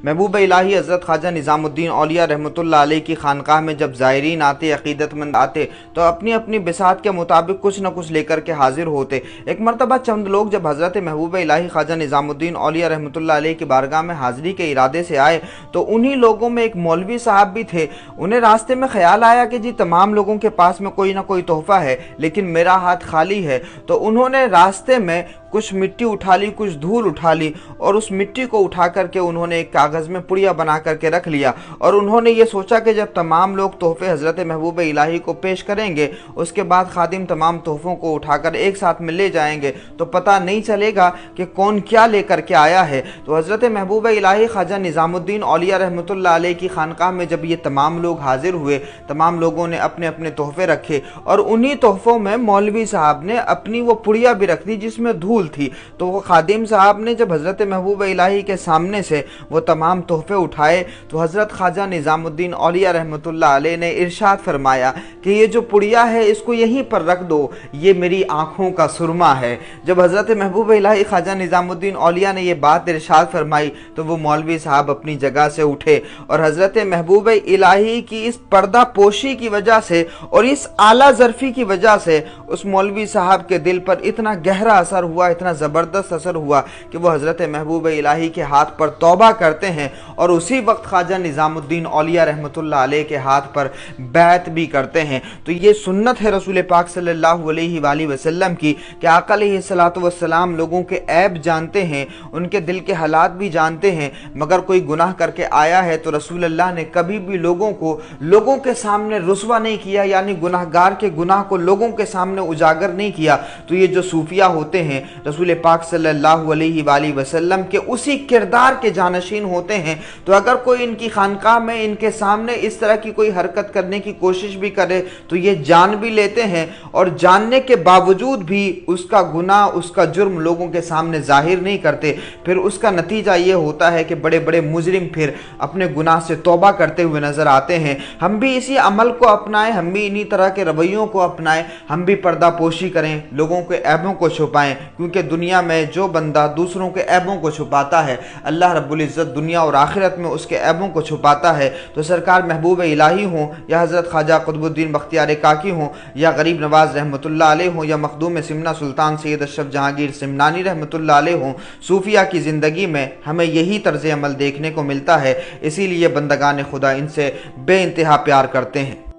महबूब इलाही हज़रत ख्वाजा निज़ामुद्दीन औलिया रहमतुल्लाह अलैह की खानकाह में जब ज़ायरीन आते, अक़ीदतमंद आते तो अपनी अपनी बिसात के मुताबिक कुछ न कुछ लेकर के हाजिर होते। एक मरतबा चंद लोग जब हज़रत महबूब इलाही ख्वाजा निज़ामुद्दीन औलिया रहमतुल्लाह अलैह की बारगाह में हाज़िरी के इरादे से आए तो उन्हीं लोगों में एक मौलवी साहब भी थे। उन्हें रास्ते में ख्याल आया कि जी तमाम लोगों के पास में कोई ना कोई तोहफ़ा है लेकिन मेरा हाथ खाली है। तो उन्होंने रास्ते में कुछ मिट्टी उठा ली, कुछ धूल उठा ली और उस मिट्टी को उठा करके उन्होंने एक कागज़ में पुड़िया बना करके रख लिया और उन्होंने ये सोचा कि जब तमाम लोग तोहफ़े हज़रत महबूब इलाही को पेश करेंगे उसके बाद खादिम तमाम तोहफ़ों को उठाकर एक साथ में ले जाएंगे तो पता नहीं चलेगा कि कौन क्या लेकर के आया है। तो हज़रत महबूब इलाही ख्वाजा निज़ामुद्दीन औलिया रहमतुल्लाह अलैह की खानकाह में जब ये तमाम लोग हाजिर हुए, तमाम लोगों ने अपने अपने तोहफ़े रखे और उन्हीं तोहफ़ों में मौलवी साहब ने अपनी वो पुड़िया भी रख दी जिसमें धूल थी। तो वो खादिम साहब ने जब हज़रत महबूब इलाही के सामने से वो तमाम तोहफ़े उठाए तो हज़रत ख्वाजा निज़ामुद्दीन औलिया रहमतुल्लाह अलैह ने इरशाद फरमाया कि ये जो पुड़िया है इसको यहीं पर रख दो, ये मेरी आँखों का सुरमा है। जब हज़रत महबूब इलाही ख्वाजा निज़ामुद्दीन औलिया ने ये बात इरशाद फरमाई तो वो मौलवी साहब अपनी जगह से उठे और हज़रत महबूब इलाही की इस पर्दा पोशी की वजह से और इस आला ज़रफ़ी की वजह से उस मौलवी साहब के दिल पर इतना गहरा असर हुआ, इतना ज़बरदस्त असर हुआ कि वो हज़रत महबूब इलाही के हाथ पर तौबा करते हैं और उसी वक्त ख्वाजा निज़ामुद्दीन औलिया रहमतुल्लाह अलैह के हाथ पर बैत भी करते हैं। तो ये सुन्नत है रसूल पाक सल्लल्लाहु अलैहि वसल्लम की कि आका अलैहिस्सलातु वस्सलाम लोगों के ऐब जानते हैं, उनके दिल के हालात भी जानते हैं, मगर कोई गुनाह करके आया है तो रसूल अल्लाह ने कभी भी लोगों को लोगों के सामने रुस्वा नहीं किया, यानी गुनाहगार के गुनाह को लोगों के सामने उजागर नहीं किया। तो ये जो सूफिया होते हैं रसूल पाक सल्लल्लाहु अलैहि वसल्लम के उसी किरदार के जानशीन होते हैं। तो अगर कोई इनकी खानकाह में इनके सामने इस तरह की कोई हरकत करने की कोशिश भी करे तो ये जान भी लेते हैं और जानने के बावजूद भी उसका गुनाह, उसका जुर्म लोगों के सामने जाहिर नहीं करते। फिर उसका नतीजा ये होता है कि बड़े बड़े मुजरिम फिर अपने गुनाह से तौबा करते हुए नजर आते हैं। हम भी इसी अमल को अपनाएं, हम भी इन्हीं तरह के रवैयों को अपनाएं, हम भी पर्दा पोशी करें, लोगों के ऐबों को छुपाएं, क्योंकि दुनिया में जो बंदा दूसरों के ऐबों को छुपाता है अल्लाह रब्बुल इज़्ज़त दुनिया और आखिरत में उसके ऐबों को छुपाता है। तो सरकार महबूब इलाही हों या हज़रत ख्वाजा कुतुबुद्दीन बख्तियार काकी हों या गरीब नवाज़ रहमतुल्लाह अलैह हों या मखदूम सिमना सुल्तान सैयद अशरफ जहांगीर सिमनानी रहमतुल्लाह अलैह हों, सूफिया की ज़िंदगी में हमें यही तर्ज़ अमल देखने को मिलता है। इसीलिए बंदगान खुदा इनसे बेइंतहा प्यार करते हैं।